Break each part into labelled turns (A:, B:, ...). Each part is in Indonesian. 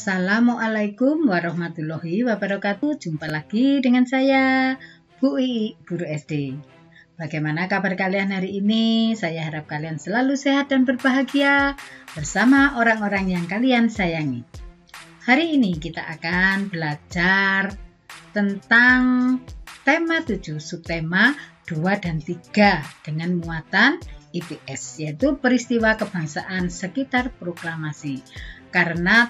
A: Assalamualaikum warahmatullahi wabarakatuh. Jumpa lagi dengan saya, Bu Ii, Guru SD. Bagaimana kabar kalian hari ini? Saya harap kalian selalu sehat dan berbahagia bersama orang-orang yang kalian sayangi. Hari ini kita akan belajar tentang tema 7, subtema 2 dan 3 dengan muatan IPS, yaitu peristiwa kebangsaan sekitar proklamasi. Karena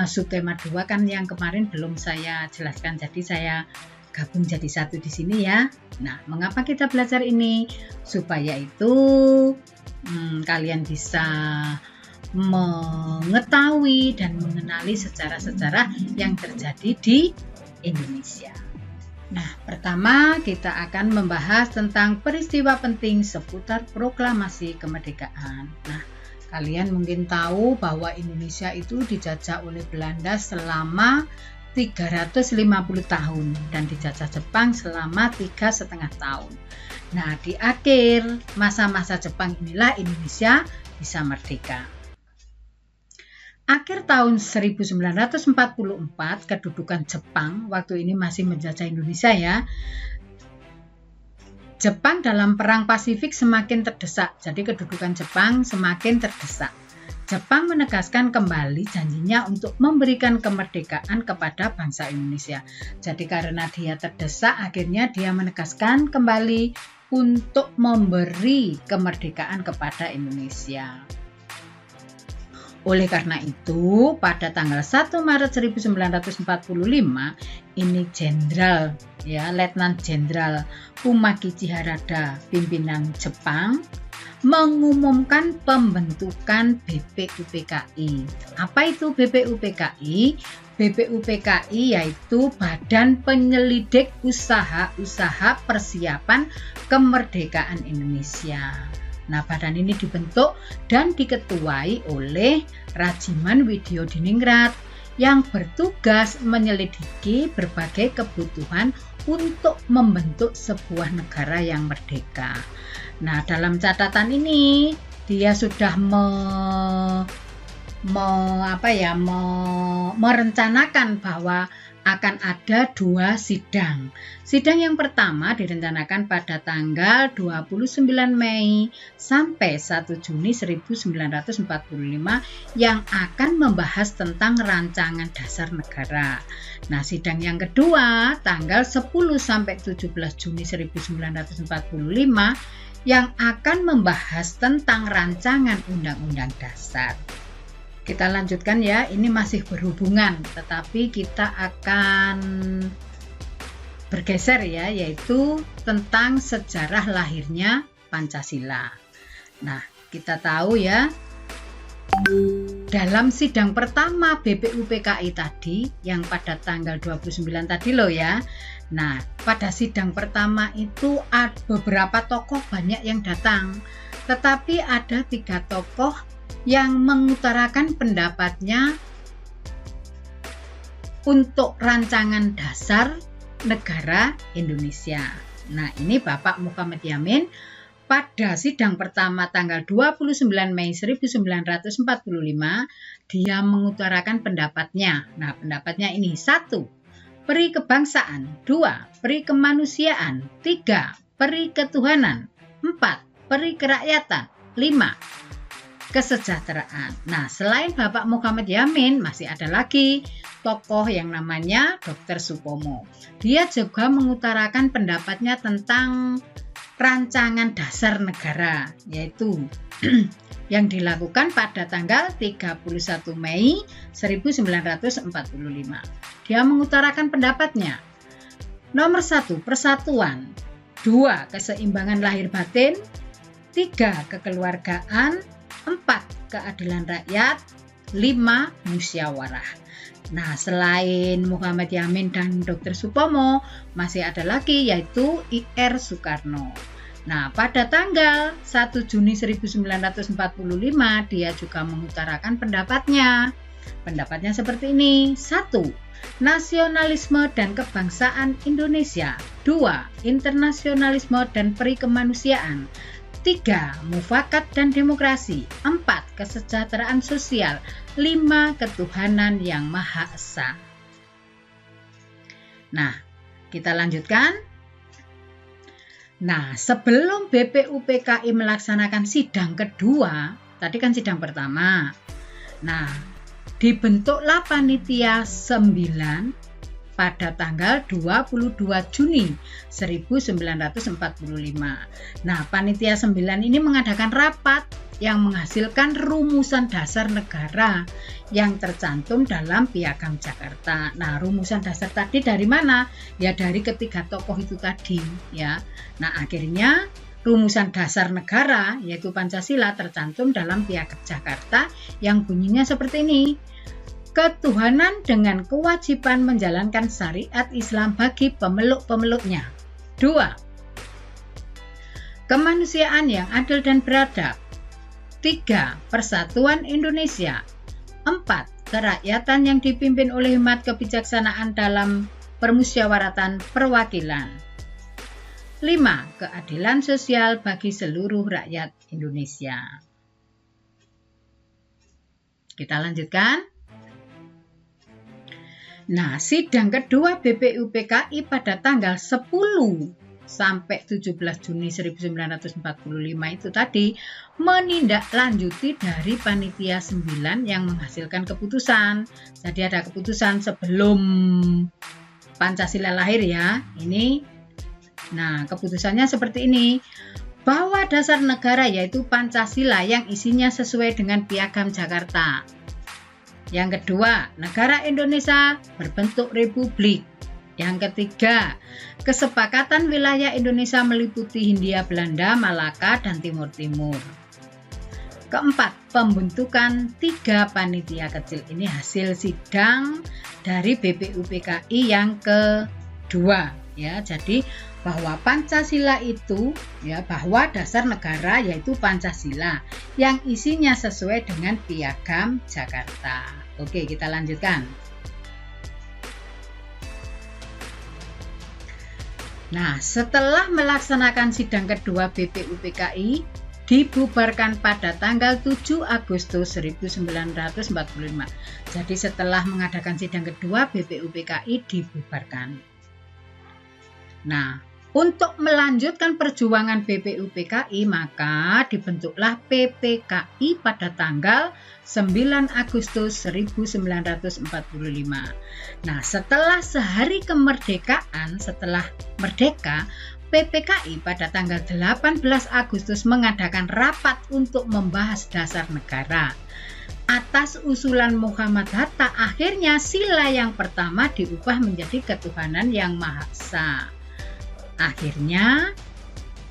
A: subtema 2 kan yang kemarin belum saya jelaskan, jadi saya gabung jadi satu di sini ya. Nah, mengapa kita belajar ini? Supaya itu kalian bisa mengetahui dan mengenali sejarah-sejarah yang terjadi di Indonesia. Nah, pertama kita akan membahas tentang peristiwa penting seputar proklamasi kemerdekaan. Nah, kalian mungkin tahu bahwa Indonesia itu dijajah oleh Belanda selama 350 tahun dan dijajah Jepang selama 3,5 tahun. Nah, di akhir masa-masa Jepang inilah Indonesia bisa merdeka. Akhir tahun 1944, kedudukan Jepang waktu ini masih menjajah Indonesia ya. Jepang dalam perang Pasifik semakin terdesak, jadi kedudukan Jepang semakin terdesak. Jepang menegaskan kembali janjinya untuk memberikan kemerdekaan kepada bangsa Indonesia. Jadi karena dia terdesak, akhirnya dia menegaskan kembali untuk memberi kemerdekaan kepada Indonesia. Oleh karena itu, pada tanggal 1 Maret 1945, ini Jenderal Letnan Jenderal Umakichi Harada, pimpinan Jepang, mengumumkan pembentukan BPUPKI. Apa itu BPUPKI? BPUPKI yaitu Badan Penyelidik Usaha-Usaha Persiapan Kemerdekaan Indonesia. Nah, badan ini dibentuk dan diketuai oleh Rajiman Widyodiningrat yang bertugas menyelidiki berbagai kebutuhan untuk membentuk sebuah negara yang merdeka. Nah, dalam catatan ini dia sudah merencanakan bahwa akan ada 2 sidang. Sidang yang pertama direncanakan pada tanggal 29 Mei sampai 1 Juni 1945 yang akan membahas tentang rancangan dasar negara. Nah, sidang yang kedua tanggal 10 sampai 17 Juni 1945 yang akan membahas tentang rancangan undang-undang dasar. Kita lanjutkan ya, ini masih berhubungan, tetapi kita akan bergeser ya, yaitu tentang sejarah lahirnya Pancasila. Nah, kita tahu ya, dalam sidang pertama BPUPKI tadi, yang pada tanggal 29 tadi loh ya. Nah, pada sidang pertama itu ada beberapa tokoh banyak yang datang, tetapi ada 3 tokoh yang mengutarakan pendapatnya untuk rancangan dasar negara Indonesia. Nah, ini Bapak Muhammad Yamin pada sidang pertama tanggal 29 Mei 1945 dia mengutarakan pendapatnya. Nah, pendapatnya ini: 1. Peri kebangsaan, 2. Peri kemanusiaan, 3. Peri ketuhanan, 4. Peri kerakyatan, 5. Kesejahteraan. Nah, selain Bapak Muhammad Yamin, masih ada lagi tokoh yang namanya Dr. Supomo. Dia juga mengutarakan pendapatnya tentang rancangan dasar negara, yaitu yang dilakukan pada tanggal 31 Mei 1945. Dia mengutarakan pendapatnya. Nomor 1, persatuan. 2, keseimbangan lahir batin. 3, kekeluargaan. 4, keadilan rakyat. 5, musyawarah. Nah, selain Muhammad Yamin dan Dr. Supomo, masih ada lagi yaitu I.R. Soekarno. Nah, pada tanggal 1 Juni 1945 dia juga mengutarakan pendapatnya. Pendapatnya seperti ini: 1. Nasionalisme dan kebangsaan Indonesia. 2. Internasionalisme dan perikemanusiaan. 3. Mufakat dan demokrasi. 4. Kesejahteraan sosial. 5. Ketuhanan yang Maha Esa. Nah, kita lanjutkan. Nah, sebelum BPUPKI melaksanakan sidang kedua, tadi kan sidang pertama. Nah, dibentuklah panitia 9 pada tanggal 22 Juni 1945. Nah, panitia 9 ini mengadakan rapat yang menghasilkan rumusan dasar negara yang tercantum dalam Piagam Jakarta. Nah, rumusan dasar tadi dari mana? Ya dari ketiga tokoh itu tadi, ya. Nah, akhirnya rumusan dasar negara yaitu Pancasila tercantum dalam Piagam Jakarta yang bunyinya seperti ini. Ketuhanan dengan kewajiban menjalankan syariat Islam bagi pemeluk-pemeluknya. 2. Kemanusiaan yang adil dan beradab. 3. Persatuan Indonesia. 4. Kerakyatan yang dipimpin oleh hikmat kebijaksanaan dalam permusyawaratan perwakilan. 5. Keadilan sosial bagi seluruh rakyat Indonesia. Kita lanjutkan. Nah, sidang kedua BPUPKI pada tanggal 10 sampai 17 Juni 1945 itu tadi menindaklanjuti dari panitia 9 yang menghasilkan keputusan. Jadi ada keputusan sebelum Pancasila lahir ya. Nah, keputusannya seperti ini. Bahwa dasar negara yaitu Pancasila yang isinya sesuai dengan Piagam Jakarta. Yang kedua, negara Indonesia berbentuk republik. Yang ketiga, kesepakatan wilayah Indonesia meliputi Hindia Belanda, Malaka, dan Timur Timur. Keempat, pembentukan 3 panitia kecil. Ini hasil sidang dari BPUPKI yang kedua. Ya, jadi bahwa Pancasila itu bahwa dasar negara yaitu Pancasila yang isinya sesuai dengan Piagam Jakarta. Oke, kita lanjutkan. Nah, setelah melaksanakan sidang kedua BPUPKI dibubarkan pada tanggal 7 Agustus 1945. Jadi setelah mengadakan sidang kedua BPUPKI dibubarkan. Nah, untuk melanjutkan perjuangan BPUPKI maka dibentuklah PPKI pada tanggal 9 Agustus 1945. Nah, setelah sehari kemerdekaan, setelah merdeka, PPKI pada tanggal 18 Agustus mengadakan rapat untuk membahas dasar negara. Atas usulan Muhammad Hatta, akhirnya sila yang pertama diubah menjadi ketuhanan yang Maha Esa. Akhirnya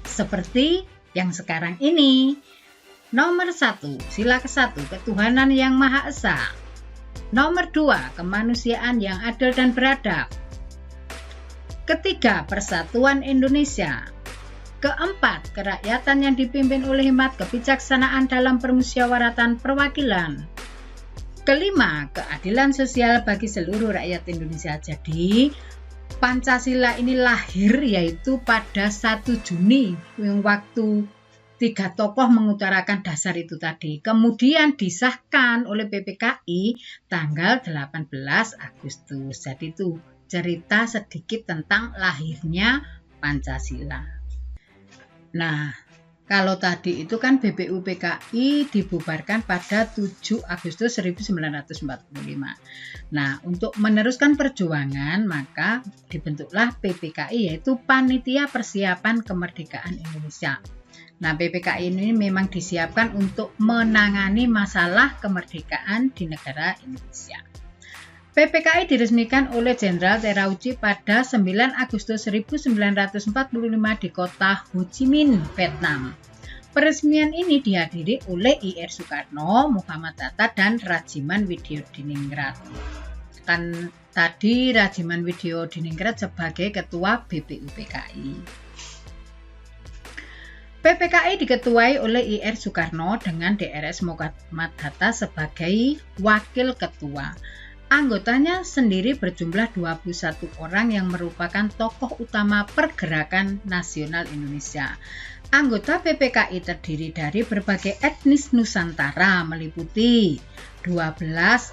A: seperti yang sekarang ini. Nomor 1, sila ke-1, ketuhanan yang Maha Esa. Nomor 2, kemanusiaan yang adil dan beradab. Ketiga, persatuan Indonesia. Keempat, kerakyatan yang dipimpin oleh hikmat kebijaksanaan dalam permusyawaratan perwakilan. Kelima, keadilan sosial bagi seluruh rakyat Indonesia. Jadi Pancasila ini lahir yaitu pada 1 Juni yang waktu 3 tokoh mengutarakan dasar itu tadi. Kemudian disahkan oleh PPKI tanggal 18 Agustus. Jadi itu cerita sedikit tentang lahirnya Pancasila. Nah, kalau tadi itu kan BPUPKI dibubarkan pada 7 Agustus 1945. Nah, untuk meneruskan perjuangan maka dibentuklah PPKI yaitu Panitia Persiapan Kemerdekaan Indonesia. Nah, PPKI ini memang disiapkan untuk menangani masalah kemerdekaan di negara Indonesia. PPKI diresmikan oleh Jenderal Terauchi pada 9 Agustus 1945 di kota Ho Chi Minh, Vietnam. Peresmian ini dihadiri oleh I.R. Soekarno, Muhammad Hatta, dan Rajiman Widyodiningrat. Kan tadi Rajiman Widyodiningrat sebagai Ketua BPUPKI. PPKI diketuai oleh I.R. Soekarno dengan DRS Muhammad Hatta sebagai Wakil Ketua. Anggotanya sendiri berjumlah 21 orang yang merupakan tokoh utama pergerakan nasional Indonesia. Anggota PPKI terdiri dari berbagai etnis Nusantara meliputi 12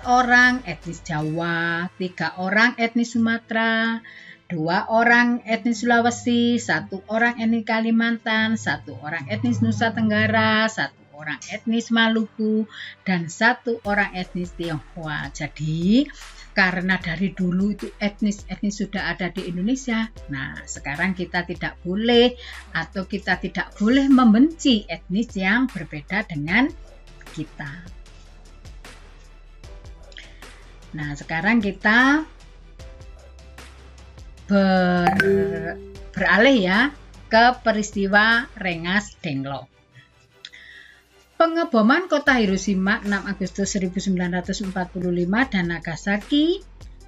A: orang etnis Jawa, 3 orang etnis Sumatera, 2 orang etnis Sulawesi, 1 orang etnis Kalimantan, 1 orang etnis Nusa Tenggara, 1 orang etnis Maluku, dan 1 orang etnis Tionghoa. Jadi karena dari dulu itu etnis-etnis sudah ada di Indonesia, nah sekarang kita tidak boleh atau kita tidak boleh membenci etnis yang berbeda dengan kita. Nah sekarang kita beralih ya ke peristiwa Rengas Dengklok. Pengeboman kota Hiroshima 6 Agustus 1945 dan Nagasaki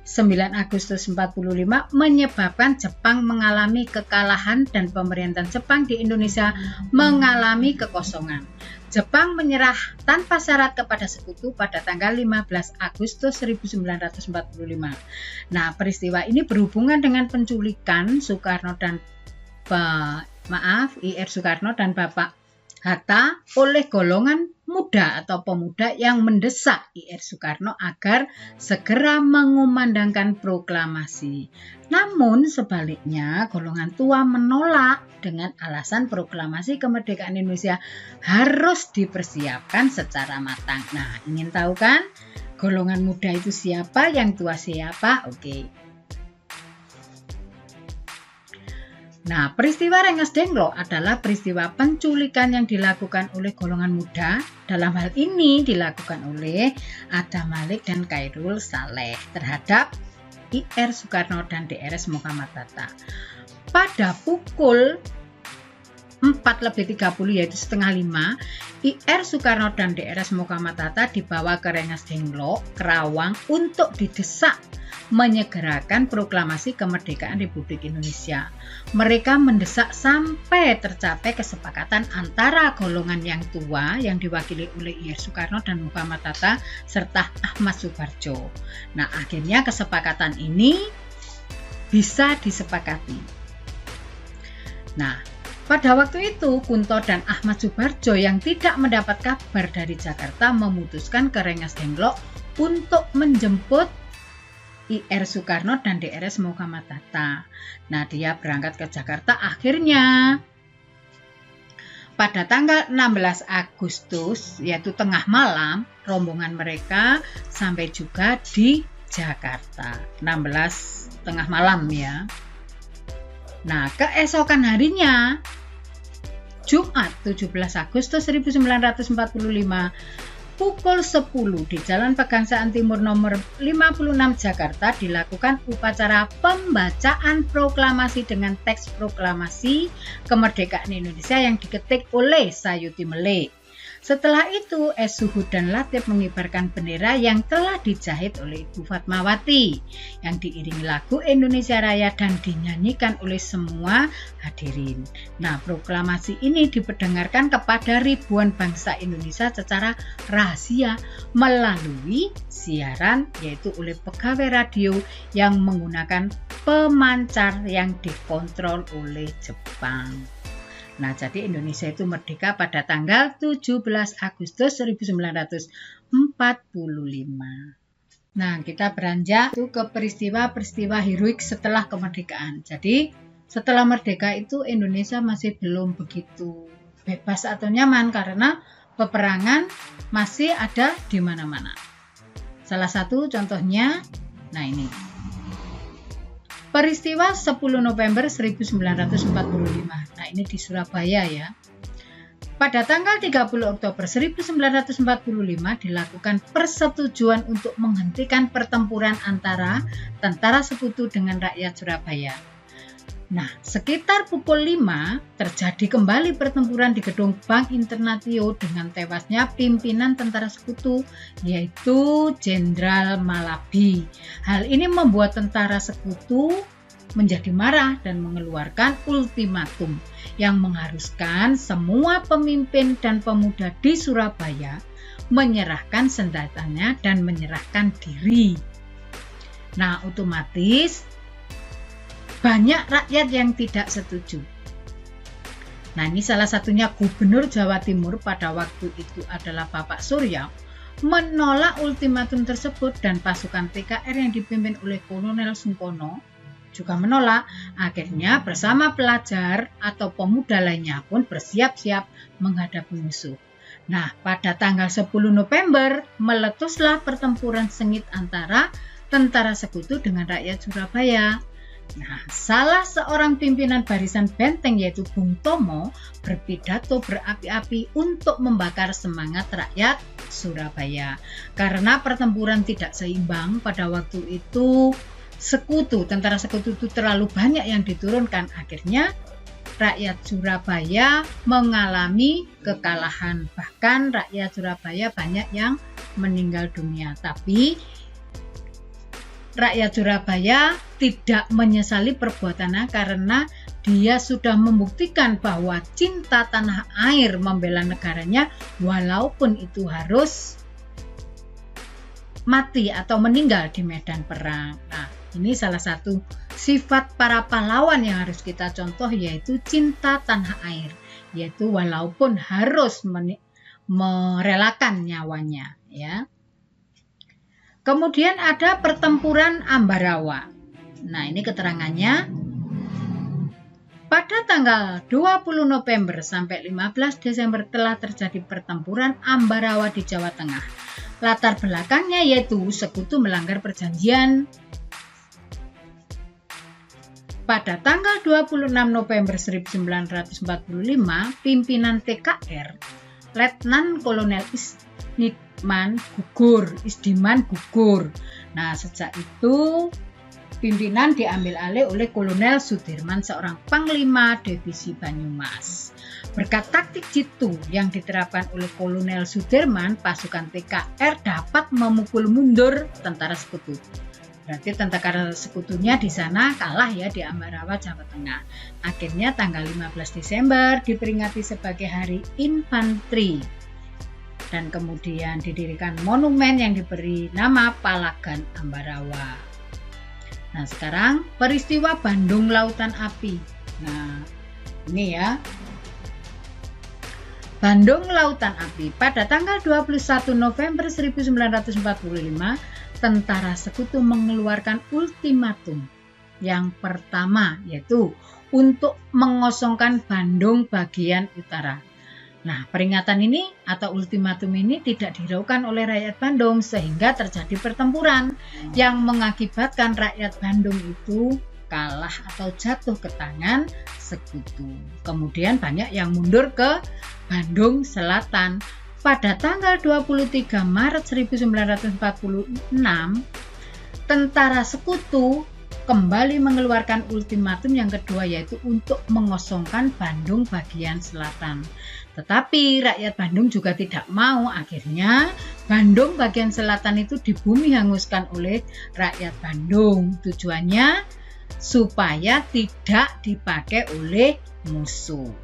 A: 9 Agustus 1945 menyebabkan Jepang mengalami kekalahan dan pemerintahan Jepang di Indonesia mengalami kekosongan. Jepang menyerah tanpa syarat kepada sekutu pada tanggal 15 Agustus 1945. Nah, peristiwa ini berhubungan dengan penculikan Soekarno dan I.R. Soekarno dan Bapak Hatta oleh golongan muda atau pemuda yang mendesak I.R. Soekarno agar segera mengumandangkan proklamasi. Namun sebaliknya golongan tua menolak dengan alasan proklamasi kemerdekaan Indonesia harus dipersiapkan secara matang. Nah, ingin tahu kan golongan muda itu siapa, yang tua siapa? Oke. Nah, peristiwa Rengas Dengklok adalah peristiwa penculikan yang dilakukan oleh golongan muda. Dalam hal ini dilakukan oleh Adam Malik dan Khairul Saleh terhadap I.R. Soekarno dan Drs. Muhammad Hatta. Pada pukul 4:30 yaitu setengah 5, I.R. Soekarno dan Drs. Muhammad Hatta dibawa ke Rengas Dengklok, Kerawang untuk didesak menyegerakan proklamasi kemerdekaan Republik Indonesia. Mereka mendesak sampai tercapai kesepakatan antara golongan yang tua yang diwakili oleh I.R. Soekarno dan Muhammad Hatta serta Ahmad Subarjo. Nah, akhirnya kesepakatan ini bisa disepakati. Nah, pada waktu itu Kunto dan Ahmad Subarjo yang tidak mendapat kabar dari Jakarta memutuskan ke Rengas Dengklok untuk menjemput I.R. Soekarno dan Drs. Muhammad Hatta. Nah, dia berangkat ke Jakarta. Akhirnya pada tanggal 16 Agustus, yaitu tengah malam, rombongan mereka sampai juga di Jakarta. 16 tengah malam ya. Nah, keesokan harinya, Jumat 17 Agustus 1945, pukul 10 di Jalan Pegangsaan Timur nomor 56 Jakarta dilakukan upacara pembacaan proklamasi dengan teks proklamasi kemerdekaan Indonesia yang diketik oleh Sayuti Melik. Setelah itu, Es Suhud dan Latif mengibarkan bendera yang telah dijahit oleh Ibu Fatmawati yang diiringi lagu Indonesia Raya dan dinyanyikan oleh semua hadirin. Nah, proklamasi ini diperdengarkan kepada ribuan bangsa Indonesia secara rahasia melalui siaran, yaitu oleh pegawai radio yang menggunakan pemancar yang dikontrol oleh Jepang. Nah, jadi Indonesia itu merdeka pada tanggal 17 Agustus 1945. Nah, kita beranjak ke peristiwa-peristiwa heroik setelah kemerdekaan. Jadi, setelah merdeka itu Indonesia masih belum begitu bebas atau nyaman karena peperangan masih ada di mana-mana. Salah satu contohnya, nah ini. Peristiwa 10 November 1945. Nah, ini di Surabaya ya. Pada tanggal 30 Oktober 1945 dilakukan persetujuan untuk menghentikan pertempuran antara tentara sekutu dengan rakyat Surabaya. Nah, sekitar pukul 5 terjadi kembali pertempuran di gedung Bank Internatio dengan tewasnya pimpinan tentara sekutu yaitu Jenderal Malabi. Hal ini membuat tentara sekutu menjadi marah dan mengeluarkan ultimatum yang mengharuskan semua pemimpin dan pemuda di Surabaya menyerahkan senjatanya dan menyerahkan diri. Nah, otomatis banyak rakyat yang tidak setuju. Nah, ini salah satunya Gubernur Jawa Timur pada waktu itu adalah Bapak Surya, menolak ultimatum tersebut dan pasukan TKR yang dipimpin oleh Kolonel Sungkono juga menolak. Akhirnya bersama pelajar atau pemuda lainnya pun bersiap-siap menghadapi musuh. Nah, pada tanggal 10 November meletuslah pertempuran sengit antara tentara sekutu dengan rakyat Surabaya. Nah, salah seorang pimpinan barisan benteng yaitu Bung Tomo berpidato berapi-api untuk membakar semangat rakyat Surabaya. Karena pertempuran tidak seimbang pada waktu itu, tentara sekutu itu terlalu banyak yang diturunkan. Akhirnya rakyat Surabaya mengalami kekalahan. Bahkan rakyat Surabaya banyak yang meninggal dunia. Tapi rakyat Surabaya tidak menyesali perbuatannya karena dia sudah membuktikan bahwa cinta tanah air membela negaranya walaupun itu harus mati atau meninggal di medan perang. Nah, ini salah satu sifat para pahlawan yang harus kita contoh, yaitu cinta tanah air, yaitu walaupun harus merelakan nyawanya, ya. Kemudian ada pertempuran Ambarawa. Nah, ini keterangannya. Pada tanggal 20 November sampai 15 Desember telah terjadi pertempuran Ambarawa di Jawa Tengah. Latar belakangnya yaitu sekutu melanggar perjanjian. Pada tanggal 26 November 1945, pimpinan TKR, Letnan Kolonel Isdiman gugur. Nah, sejak itu pimpinan diambil alih oleh Kolonel Sudirman, seorang panglima divisi Banyumas. Berkat taktik jitu yang diterapkan oleh Kolonel Sudirman, pasukan TKR dapat memukul mundur tentara sekutu. Berarti tentara sekutunya di sana kalah ya di Ambarawa, Jawa Tengah. Akhirnya tanggal 15 Desember diperingati sebagai Hari Infanteri. Dan kemudian didirikan monumen yang diberi nama Palagan Ambarawa. Nah, sekarang peristiwa Bandung Lautan Api. Nah, ini ya. Bandung Lautan Api pada tanggal 21 November 1945, tentara sekutu mengeluarkan ultimatum yang pertama, yaitu untuk mengosongkan Bandung bagian utara. Nah, peringatan ini atau ultimatum ini tidak dihiraukan oleh rakyat Bandung sehingga terjadi pertempuran yang mengakibatkan rakyat Bandung itu kalah atau jatuh ke tangan sekutu. Kemudian banyak yang mundur ke Bandung Selatan. Pada tanggal 23 Maret 1946, tentara sekutu kembali mengeluarkan ultimatum yang kedua, yaitu untuk mengosongkan Bandung bagian selatan. Tetapi rakyat Bandung juga tidak mau. Akhirnya Bandung bagian selatan itu dibumi hanguskan oleh rakyat Bandung. Tujuannya supaya tidak dipakai oleh musuh.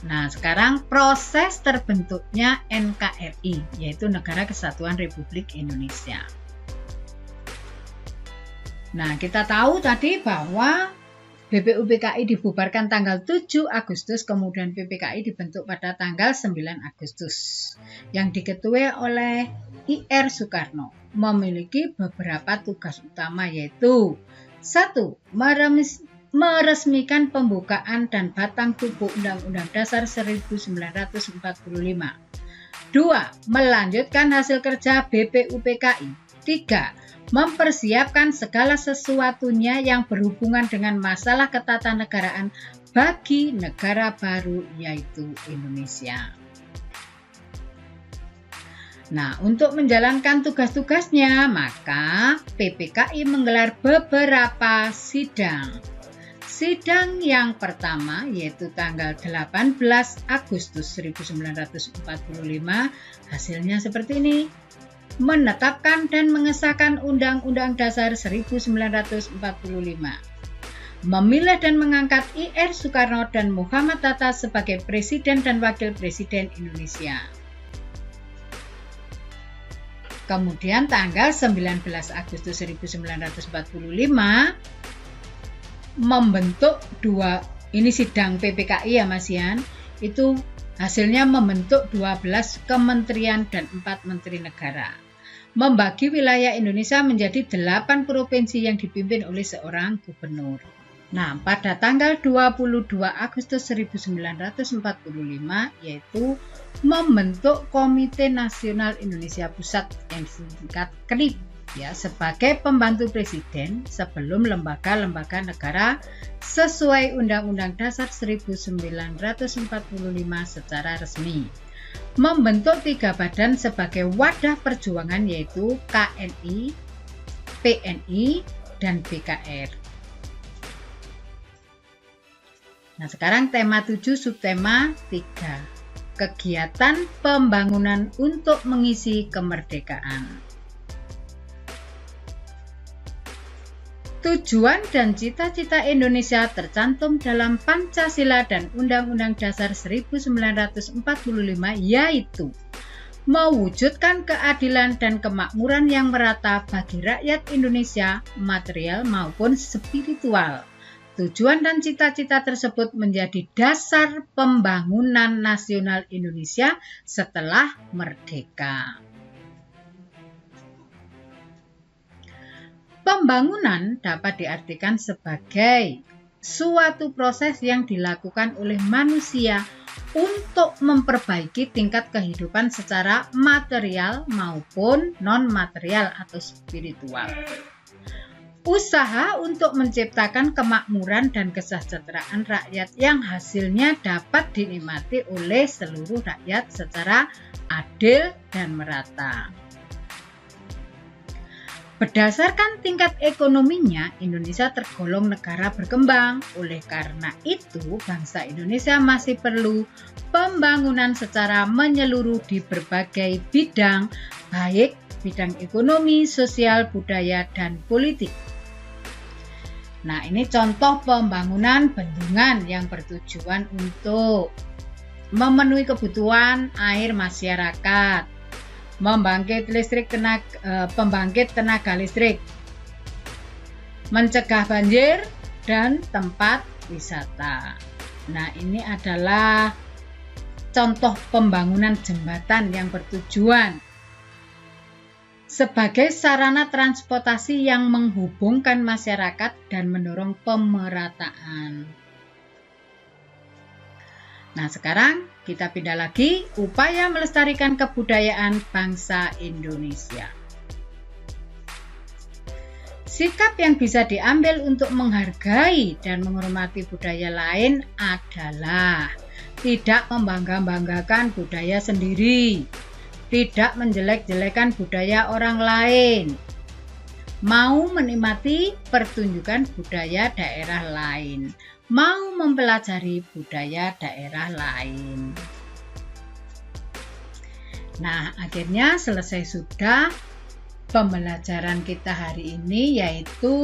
A: Nah, sekarang proses terbentuknya NKRI, yaitu Negara Kesatuan Republik Indonesia. Nah, kita tahu tadi bahwa BPUPKI dibubarkan tanggal 7 Agustus, kemudian PPKI dibentuk pada tanggal 9 Agustus, yang diketuai oleh IR Soekarno. Memiliki beberapa tugas utama, yaitu 1. Meresmikan pembukaan dan batang tubuh Undang-Undang Dasar 1945. 2. Melanjutkan hasil kerja BPUPKI. 3. Mempersiapkan segala sesuatunya yang berhubungan dengan masalah ketatanegaraan bagi negara baru, yaitu Indonesia. Nah, untuk menjalankan tugas-tugasnya, maka PPKI menggelar beberapa sidang. Sidang yang pertama yaitu tanggal 18 Agustus 1945, hasilnya seperti ini. Menetapkan dan mengesahkan Undang-Undang Dasar 1945. Memilih dan mengangkat IR Soekarno dan Muhammad Hatta sebagai Presiden dan Wakil Presiden Indonesia. Kemudian tanggal 19 Agustus 1945, membentuk ini sidang PPKI ya Mas Yan, itu hasilnya membentuk 12 kementerian dan 4 menteri negara. Membagi wilayah Indonesia menjadi 8 provinsi yang dipimpin oleh seorang gubernur. Nah, pada tanggal 22 Agustus 1945 yaitu membentuk Komite Nasional Indonesia Pusat yang disingkat KNIP ya sebagai pembantu presiden sebelum lembaga-lembaga negara sesuai Undang-Undang Dasar 1945 secara resmi. Membentuk 3 badan sebagai wadah perjuangan yaitu KNI, PNI, dan BKR. Nah, sekarang tema 7 subtema 3. Kegiatan pembangunan untuk mengisi kemerdekaan. Tujuan dan cita-cita Indonesia tercantum dalam Pancasila dan Undang-Undang Dasar 1945 yaitu mewujudkan keadilan dan kemakmuran yang merata bagi rakyat Indonesia, material maupun spiritual. Tujuan dan cita-cita tersebut menjadi dasar pembangunan nasional Indonesia setelah merdeka. Pembangunan dapat diartikan sebagai suatu proses yang dilakukan oleh manusia untuk memperbaiki tingkat kehidupan secara material maupun non-material atau spiritual. Usaha untuk menciptakan kemakmuran dan kesejahteraan rakyat yang hasilnya dapat dinikmati oleh seluruh rakyat secara adil dan merata. Berdasarkan tingkat ekonominya, Indonesia tergolong negara berkembang. Oleh karena itu, bangsa Indonesia masih perlu pembangunan secara menyeluruh di berbagai bidang, baik bidang ekonomi, sosial, budaya, dan politik. Nah, ini contoh pembangunan bendungan yang bertujuan untuk memenuhi kebutuhan air masyarakat, pembangkit tenaga listrik, mencegah banjir, dan tempat wisata. Nah, ini adalah contoh pembangunan jembatan yang bertujuan sebagai sarana transportasi yang menghubungkan masyarakat dan mendorong pemerataan. Nah, sekarang kita pindah lagi upaya melestarikan kebudayaan bangsa Indonesia. Sikap yang bisa diambil untuk menghargai dan menghormati budaya lain adalah tidak membangga-banggakan budaya sendiri, tidak menjelek-jelekan budaya orang lain, mau menikmati pertunjukan budaya daerah lain, mau mempelajari budaya daerah lain. Nah, akhirnya selesai sudah pembelajaran kita hari ini, yaitu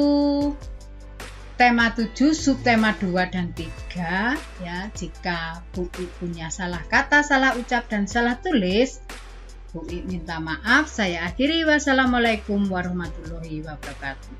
A: tema 7, subtema 2 dan 3. Ya, jika Bu I punya salah kata, salah ucap, dan salah tulis, Bu I minta maaf. Saya akhiri. Wassalamualaikum warahmatullahi wabarakatuh.